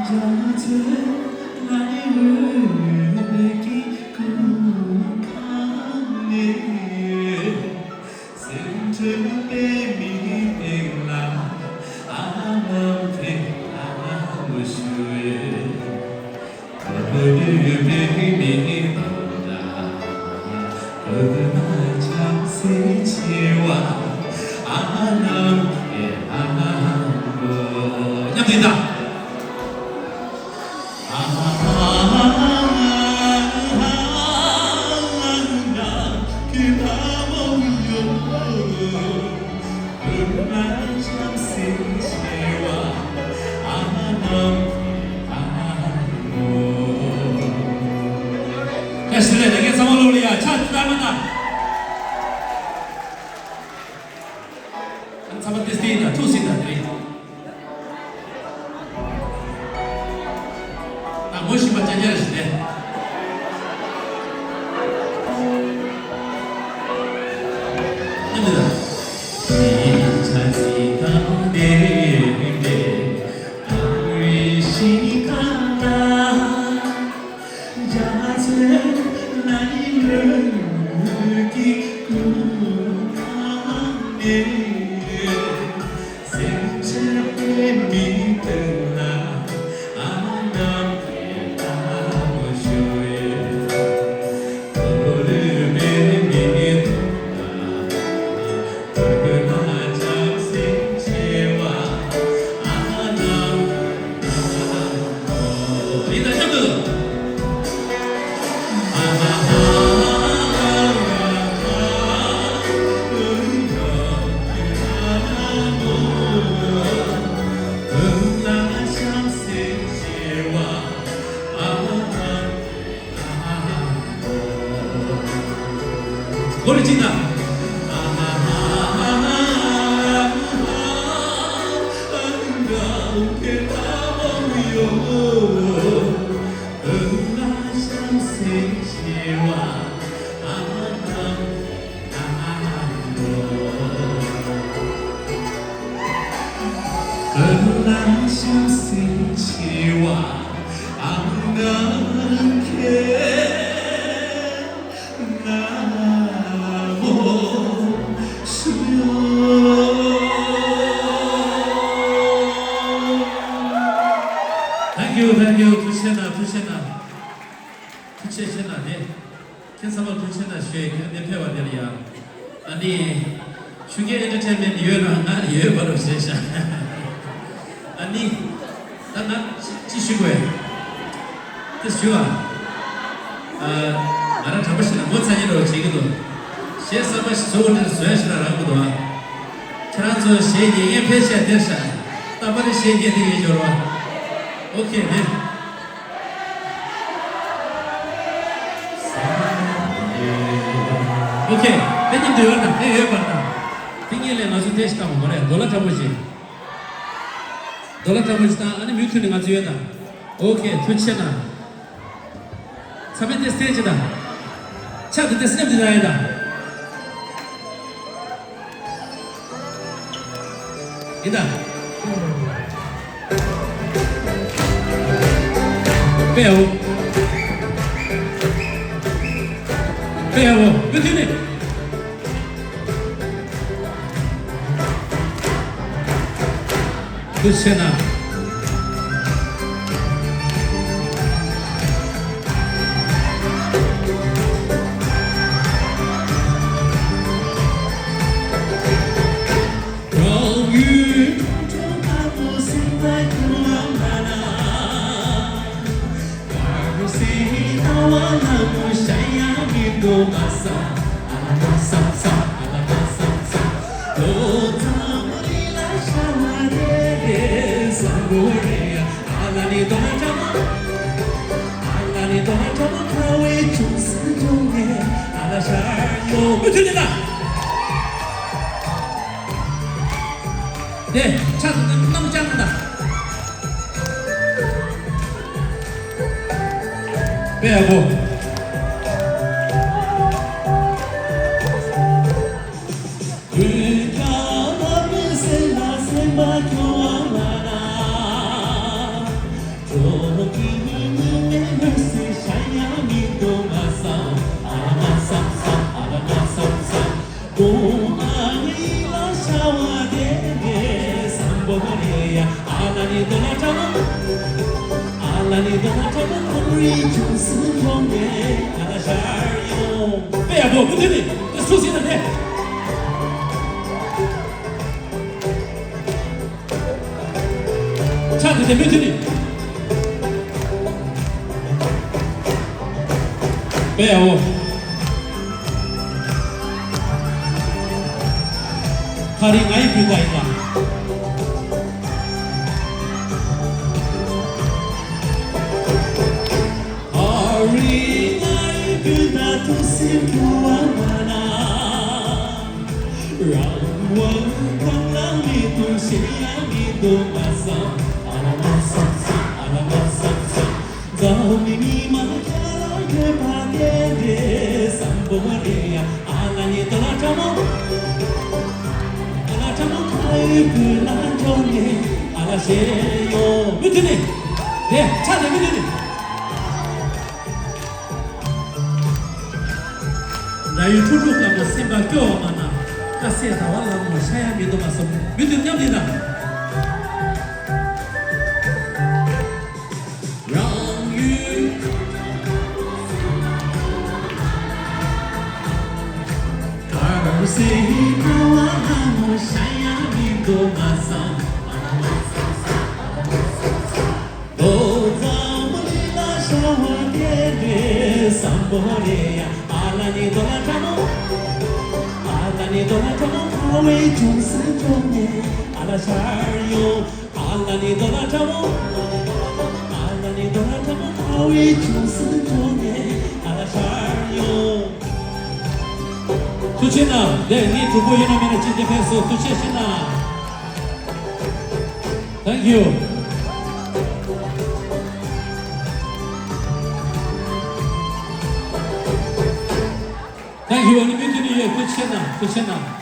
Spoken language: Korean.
젖은 나를 기고 가네 생존의 미래라 아무데 아무슈에 그를 비밀이다 그나 잠세지와 아남게 아무 냠된다 Yesterday, they get some of the church drama. And some of this data, two seater. Now, Moshi Bachanya is there. Original. Thank you, Tushena, 네. 캔사마 두체나 쉐이 대표와 되리야. 아니 슈게 엔터테인먼트 유연한 유연 바로 세션. 아니 나나 지시고에. 됐슈아. 나랑 잡으시나 못 사니로 지금도 셰사마시 좋은 소야시라라고도 와. 트란스 쉐이에 페시아 됐어. 따바리 쉐이에 되게 좋아. 오케이, 네. 오케이, 내님도 열나, 내 열받나. 띵길래 나서 테스트하면 뭐래? 놀라타보지. 아니 뮤트는 가서 열나. 오케이, 투치나. 3회 때 스테이지다. 차 그때 스냅 디자인이다. 이다. 빼요. 끝이네. 끝이나. 네, 차 너무 작다. 빼하고. 빼야고 문제니 소신한테 자 근데 문제니 빼야고 다리 나이 비가 있나 밑에니 네 차네 밑에니 나 유튜브 가면 생각 껴만나 가세다 와라고 샤야 믿어 봤어 믿음 냠니다 두치나 네 두고 이러면 진짜해서 두치시나 땡큐 땡큐 오늘 미팅이 두치나